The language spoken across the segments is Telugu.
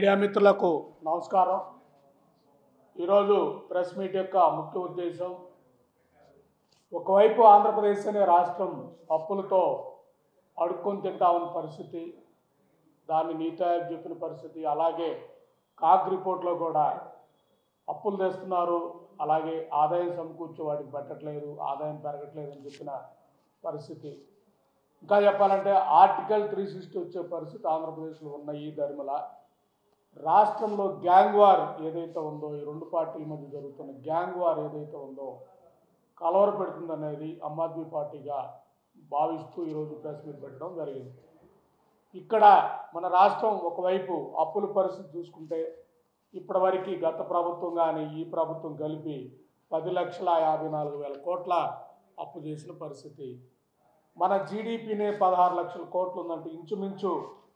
మీడియా మిత్రులకు నమస్కారం। ఈరోజు ప్రెస్ మీట్ యొక్క ముఖ్య ఉద్దేశం ఒకవైపు ఆంధ్రప్రదేశ్ అనే రాష్ట్రం అప్పులతో అడుక్కొని తింటా ఉన్న పరిస్థితి, దాన్ని నీతి ఆయోగ్ చెప్పిన పరిస్థితి, అలాగే కాగ్ రిపోర్ట్లో కూడా అప్పులు తెస్తున్నారు, అలాగే ఆదాయం సమకూర్చే వాటికి పెట్టట్లేదు, ఆదాయం పెరగట్లేదు అని చెప్పిన పరిస్థితి। ఇంకా చెప్పాలంటే ఆర్టికల్ 360 వచ్చే పరిస్థితి ఆంధ్రప్రదేశ్లో ఉన్న ఈ ధర్మల రాష్ట్రంలో గ్యాంగ్ వార్ ఏదైతే ఉందో, ఈ రెండు పార్టీల మధ్య జరుగుతున్న గ్యాంగ్ వార్ ఏదైతే ఉందో కలవర పెడుతుందనేది ఆమ్ ఆద్మీ పార్టీగా భావిస్తూ ఈరోజు ప్రెస్ మీట్ పెట్టడం జరిగింది। ఇక్కడ మన రాష్ట్రం ఒకవైపు అప్పుల పరిస్థితి చూసుకుంటే ఇప్పటివరకు గత ప్రభుత్వం కానీ ఈ ప్రభుత్వం కలిపి 10,54,000 కోట్ల అప్పు చేసిన పరిస్థితి। మన జీడిపినే 16 లక్షల కోట్లు ఉందంటే ఇంచుమించు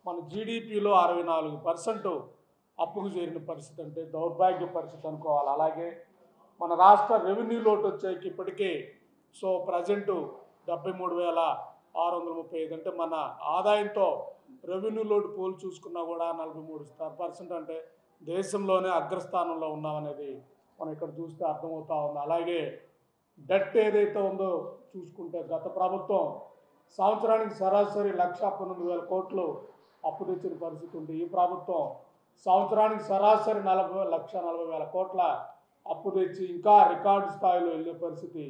మన జీడిపిలో 64% అప్పుకు చేరిన పరిస్థితి, అంటే దౌర్భాగ్య పరిస్థితి అనుకోవాలి। అలాగే మన రాష్ట్ర రెవెన్యూ లోటు వచ్చేకి ఇప్పటికే ప్రజెంటు 73,635, అంటే మన ఆదాయంతో రెవెన్యూ లోటు పోలు చూసుకున్నా కూడా 43% అంటే దేశంలోనే అగ్రస్థానంలో ఉన్నామనేది మనం ఇక్కడ చూస్తే అర్థమవుతా ఉంది। అలాగే డెట్ ఏదైతే ఉందో చూసుకుంటే గత ప్రభుత్వం సంవత్సరానికి సరాసరి 1,19,000 కోట్లు అప్పు తెచ్చిన పరిస్థితి ఉంది। ఈ ప్రభుత్వం సంవత్సరానికి సరాసరి 1,40,000 కోట్ల అప్పు తెచ్చి ఇంకా రికార్డు స్థాయిలో వెళ్ళే పరిస్థితి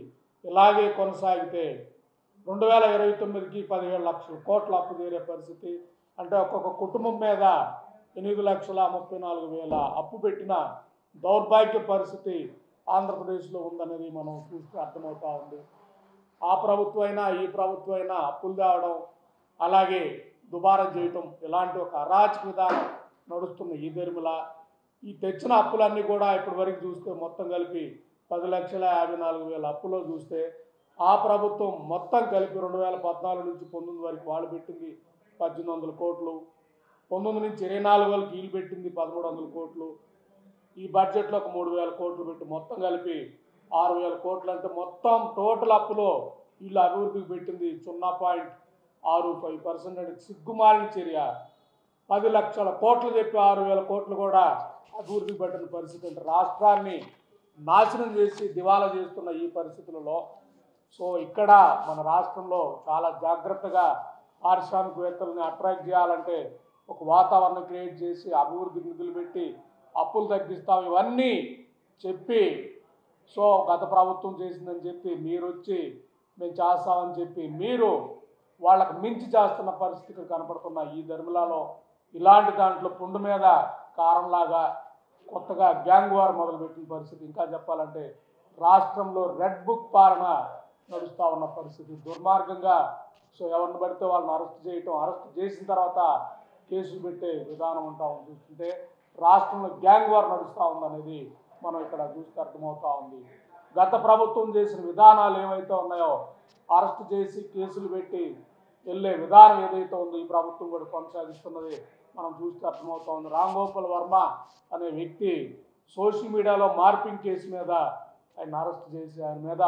ఇలాగే కొనసాగితే 2029కి 17 లక్షల కోట్ల అప్పు చేరే పరిస్థితి, అంటే ఒక్కొక్క కుటుంబం మీద 8,34,000 అప్పు పెట్టిన దౌర్భాగ్య పరిస్థితి ఆంధ్రప్రదేశ్లో ఉందనేది మనం చూస్తే అర్థమవుతూ ఉంది। ఆ ప్రభుత్వం అయినా ఈ ప్రభుత్వం అయినా అప్పులు తేవడం, అలాగే దుబారా చేయటం, ఇలాంటి ఒక అరాచక విధానం నడుస్తున్న ఈ ధర్మల ఈ తెచ్చిన అప్పులన్నీ కూడా ఇప్పటి వరకు చూస్తే మొత్తం కలిపి 10,54,000 అప్పులో చూస్తే ఆ ప్రభుత్వం మొత్తం కలిపి 2014 నుంచి 19 వరకు వాళ్ళు పెట్టింది 1,800 కోట్లు, 19 నుంచి 24 వరకు వీళ్ళు పెట్టింది 1,300 కోట్లు, ఈ బడ్జెట్లో ఒక 3,000 కోట్లు పెట్టి మొత్తం కలిపి 6,000 కోట్లు, అంటే మొత్తం టోటల్ అప్పులో వీళ్ళు అభివృద్ధికి పెట్టింది 0.65%, అంటే సిగ్గుమాలిన చర్య। 10 లక్షల కోట్లు చెప్పి 6,000 కోట్లు కూడా అభివృద్ధికి పెట్టిన పరిస్థితి, అంటే రాష్ట్రాన్ని నాశనం చేసి దివాలా చేస్తున్న ఈ పరిస్థితులలో ఇక్కడ మన రాష్ట్రంలో చాలా జాగ్రత్తగా పారిశ్రామికవేత్తలని అట్రాక్ట్ చేయాలంటే ఒక వాతావరణం క్రియేట్ చేసి అభివృద్ధికి నిధులు పెట్టి అప్పులు తగ్గిస్తాం ఇవన్నీ చెప్పి గత ప్రభుత్వం చేసిందని చెప్పి మీరు వచ్చి మేము చేస్తామని చెప్పి మీరు వాళ్ళకు మించి చేస్తున్న పరిస్థితి కనపడుతున్న ఈ ధర్మలలో ఇలాంటి దాంట్లో పుండు మీద కారంలాగా కొత్తగా గ్యాంగ్ వార్ మొదలుపెట్టిన పరిస్థితి। ఇంకా చెప్పాలంటే రాష్ట్రంలో రెడ్ బుక్ పాలన నడుస్తూ ఉన్న పరిస్థితి, దుర్మార్గంగా ఎవరిని పడితే వాళ్ళని అరెస్ట్ చేయటం, అరెస్ట్ చేసిన తర్వాత కేసులు పెట్టే విధానం ఉంటాం చూస్తుంటే రాష్ట్రంలో గ్యాంగ్ వార్ నడుస్తూ ఉందనేది మనం ఇక్కడ చూస్తే అర్థమవుతూ ఉంది। గత ప్రభుత్వం చేసిన విధానాలు ఏవైతే ఉన్నాయో అరెస్ట్ చేసి కేసులు పెట్టి వెళ్ళే విధానం ఏదైతే ఉందో ఈ ప్రభుత్వం కూడా కొనసాగిస్తున్నది మనం చూస్తే అర్థమవుతా ఉంది। రామ్ గోపాల్ వర్మ అనే వ్యక్తి సోషల్ మీడియాలో మార్పింగ్ కేసు మీద ఆయన అరెస్ట్ చేసి ఆయన మీద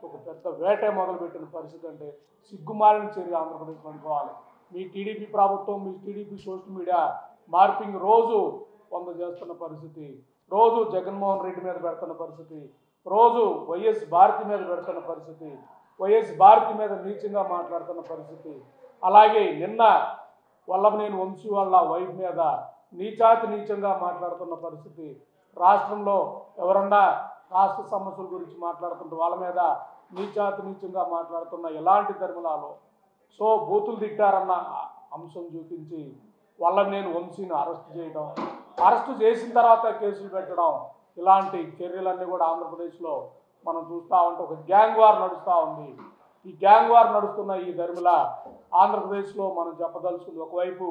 ఒక పెద్ద వేటే మొదలుపెట్టిన పరిస్థితి, అంటే సిగ్గుమాలిన చర్య ఆంధ్రప్రదేశ్లో అనుకోవాలి। మీ టీడీపీ ప్రభుత్వం, మీ టీడీపీ సోషల్ మీడియా మార్పింగ్ రోజు 100 చేస్తున్న పరిస్థితి, రోజు జగన్మోహన్ రెడ్డి మీద పెడుతున్న పరిస్థితి, రోజు వైఎస్ భారతి మీద పెడుతున్న పరిస్థితి, వైఎస్ భారతి మీద నీచంగా మాట్లాడుతున్న పరిస్థితి, అలాగే నిన్న వల్లభనేని వంశీ వాళ్ళ వైఫ్ మీద నీచంగా మాట్లాడుతున్న పరిస్థితి, రాష్ట్రంలో ఎవరన్నా రాష్ట్ర సమస్యల గురించి మాట్లాడుతుంటే వాళ్ళ మీద నీచంగా మాట్లాడుతున్న ఇలాంటి ధర్మలాలో బూతులు తిట్టారన్న అంశం చూపించి వల్లభనేని వంశీని అరెస్ట్ చేయడం, అరెస్ట్ చేసిన తర్వాత కేసులు పెట్టడం, ఇలాంటి చర్యలన్నీ కూడా ఆంధ్రప్రదేశ్లో మనం చూస్తూ ఉంటే ఒక గ్యాంగ్ వార్ నడుస్తూ ఉంది। ఈ గ్యాంగ్ వార్ నడుస్తున్న ఈ ధర్మిల ఆంధ్రప్రదేశ్లో మనం చెప్పదలుచుకుంది ఒకవైపు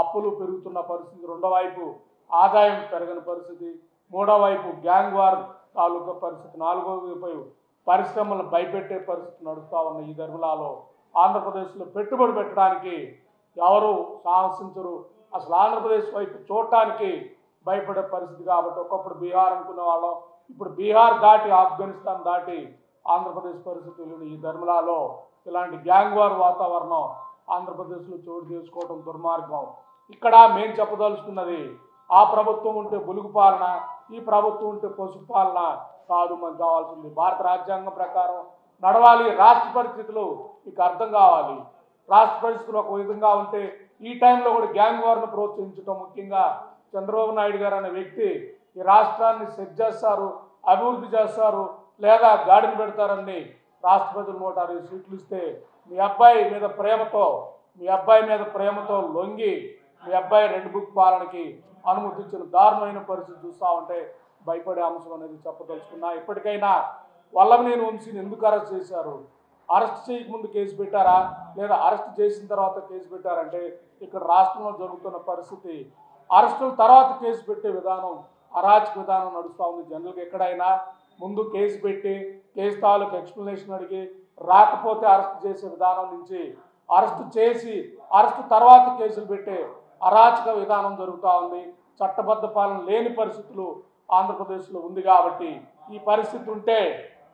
అప్పులు పెరుగుతున్న పరిస్థితి, రెండో వైపు ఆదాయం పెరగని పరిస్థితి, మూడో వైపు గ్యాంగ్ వార్ తాలూకా పరిస్థితి, నాలుగో వైపు పరిశ్రమలను భయపెట్టే పరిస్థితి నడుస్తూ ఉన్న ఈ ధర్మిలాలో ఆంధ్రప్రదేశ్లో పెట్టుబడి పెట్టడానికి ఎవరు సాహసించరు, అసలు ఆంధ్రప్రదేశ్ వైపు చూడటానికి భయపడే పరిస్థితి। కాబట్టి ఒకప్పుడు బీహార్ అనుకునే వాళ్ళం, ఇప్పుడు బీహార్ దాటి ఆఫ్ఘనిస్తాన్ దాటి ఆంధ్రప్రదేశ్ పరిస్థితులు ఈ ధర్మలాలో ఇలాంటి గ్యాంగ్ వార్ వాతావరణం ఆంధ్రప్రదేశ్లో చోటు చేసుకోవడం దుర్మార్గం। ఇక్కడ మేము చెప్పదలుచుకున్నది ఆ ప్రభుత్వం ఉంటే బులుగు పాలన, ఈ ప్రభుత్వం ఉంటే పసుపు పాలన కాదు మనకు కావాల్సింది. భారత రాజ్యాంగం ప్రకారం నడవాలి. రాష్ట్ర పరిస్థితులు మీకు అర్థం కావాలి. రాష్ట్ర పరిస్థితులు ఒక విధంగా ఉంటే ఈ టైంలో కూడా గ్యాంగ్ వార్ను ప్రోత్సహించడం, ముఖ్యంగా చంద్రబాబు నాయుడు గారు అనే వ్యక్తి ఈ రాష్ట్రాన్ని సెట్ చేస్తారు, అభివృద్ధి చేస్తారు, లేదా గాడిని పెడతారని రాష్ట్ర ప్రజలు 160 సీట్లు ఇస్తే మీ అబ్బాయి మీద ప్రేమతో లొంగి మీ అబ్బాయి రెడ్ బుక్ పాలనకి అనుమతించిన దారుణమైన పరిస్థితి చూస్తూ ఉంటే భయపడే అంశం అనేది చెప్పదలుచుకున్నా. ఇప్పటికైనా వల్లభనేని వంశీని ఎందుకు అరెస్ట్ చేశారు? అరెస్ట్ చేయకముందు కేసు పెట్టారా, లేదా అరెస్ట్ చేసిన తర్వాత కేసు పెట్టారంటే ఇక్కడ రాష్ట్రంలో జరుగుతున్న పరిస్థితి అరెస్టుల తర్వాత కేసు పెట్టే విధానం, అరాచక విధానం నడుస్తూ ఉంది. జనరల్గా ఎక్కడైనా ముందు కేసు పెట్టి కేసు తాలూకు ఎక్స్ప్లెనేషన్ అడిగి రాకపోతే అరెస్ట్ చేసే విధానం నుంచి అరెస్ట్ చేసి అరెస్ట్ తర్వాత కేసులు పెట్టే అరాచక విధానం జరుగుతూ ఉంది. చట్టబద్ధ పాలన లేని పరిస్థితులు ఆంధ్రప్రదేశ్లో ఉంది. కాబట్టి ఈ పరిస్థితి ఉంటే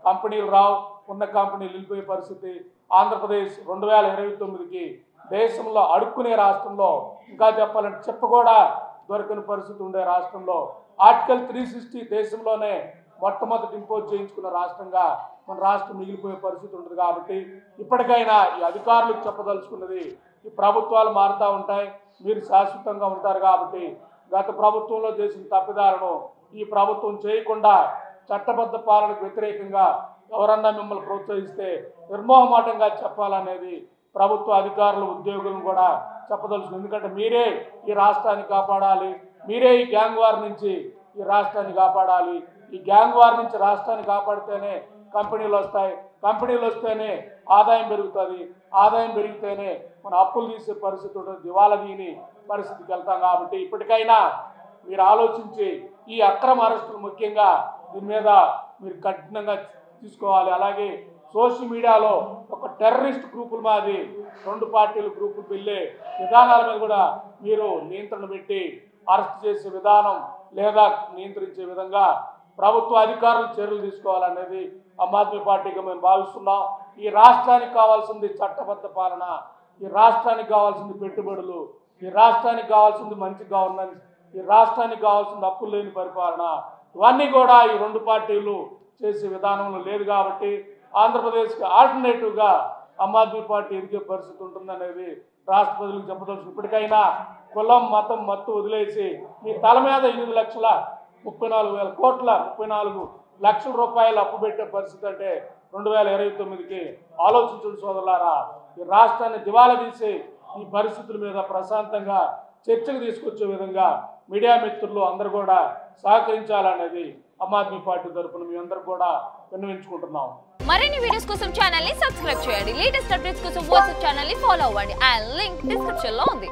కంపెనీలు రావు, ఉన్న కంపెనీలు వెళ్ళిపోయే పరిస్థితి. ఆంధ్రప్రదేశ్ 2029కి దేశంలో అడుక్కునే రాష్ట్రంలో, ఇంకా చెప్పాలంటే చెప్ప కూడా దొరకని పరిస్థితి ఉండే రాష్ట్రంలో ఆర్టికల్ 360 దేశంలోనే మొట్టమొదటి ఇంపోజ్ చేయించుకున్న రాష్ట్రంగా మన రాష్ట్రం మిగిలిపోయే పరిస్థితి ఉంటుంది. కాబట్టి ఇప్పటికైనా ఈ అధికారులకు చెప్పదలుచుకున్నది, ఈ ప్రభుత్వాలు మారుతూ ఉంటాయి, మీరు శాశ్వతంగా ఉంటారు. కాబట్టి గత ప్రభుత్వంలో చేసిన తప్పిదాలను ఈ ప్రభుత్వం చేయకుండా చట్టబద్ధ పాలనకు వ్యతిరేకంగా ఎవరన్నా మిమ్మల్ని ప్రోత్సహిస్తే నిర్మోహమాటంగా చెప్పాలనేది ప్రభుత్వ అధికారులు, ఉద్యోగులను కూడా చెప్పదలుచుకుంది. ఎందుకంటే మీరే ఈ రాష్ట్రాన్ని కాపాడాలి, మీరే ఈ గ్యాంగ్ వార్ నుంచి ఈ రాష్ట్రాన్ని కాపాడాలి. ఈ గ్యాంగ్ వార్ నుంచి రాష్ట్రాన్ని కాపాడితేనే కంపెనీలు వస్తాయి, కంపెనీలు వస్తేనే ఆదాయం పెరుగుతుంది, ఆదాయం పెరిగితేనే మన అప్పులు తీసే పరిస్థితి ఉంటుంది, దివాలా తీని పరిస్థితికి వెళ్తాం. కాబట్టి ఇప్పటికైనా మీరు ఆలోచించి ఈ అక్రమ అరెస్టులు ముఖ్యంగా దీని మీద మీరు కఠినంగా తీసుకోవాలి. అలాగే సోషల్ మీడియాలో ఒక టెర్రరిస్ట్ గ్రూపుల మాది 2 పార్టీల గ్రూపులు వెళ్ళే విధానాల మీద కూడా మీరు నియంత్రణ పెట్టి అరెస్ట్ చేసే విధానం లేదా నియంత్రించే విధంగా ప్రభుత్వ అధికారులు చర్యలు తీసుకోవాలనేది ఆమ్ ఆద్మీ పార్టీగా మేము భావిస్తున్నాం. ఈ రాష్ట్రానికి కావాల్సింది చట్టబద్ధ పాలన, ఈ రాష్ట్రానికి కావాల్సింది పెట్టుబడులు, ఈ రాష్ట్రానికి కావాల్సింది మంచి గవర్నెన్స్, ఈ రాష్ట్రానికి కావాల్సింది అప్పులు లేని పరిపాలన. ఇవన్నీ కూడా ఈ 2 పార్టీలు చేసే విధానంలో లేదు. కాబట్టి ఆంధ్రప్రదేశ్కి ఆల్టర్నేటివ్గా ఆమ్ ఆద్మీ పార్టీ ఎదిగే పరిస్థితి ఉంటుందనేది రాష్ట్ర ప్రజలకు చెప్పదలుచు. ఇప్పటికైనా కులం, మతం, మత్తు వదిలేసి మీ తల మీద 8,34,000 లక్షల రూపాయలు అప్పు పెట్టే పరిస్థితి అంటే 2029కి ఆలోచించండి సోదరులారా. ఈ రాష్ట్రాన్ని దివాలా తీసి ఈ పరిస్థితుల మీద ప్రశాంతంగా చర్చకు తీసుకొచ్చే విధంగా మీడియా మిత్రులు అందరూ కూడా సహకరించాలనేది ఆమ్ ఆద్మీ పార్టీ తరఫున మీ అందరూ కూడా విన్నవించుకుంటున్నాం. మరిన్ని వీడియోస్ కోసం ఛానల్ ని సబ్స్క్రైబ్ చేయండి. లేటెస్ట్ అప్డేట్స్ కోసం వాట్సాప్ ఛానల్ ని ఫాలో అవ్వండి. ఆ లింక్ డిస్క్రిప్షన్ లో ఉంది.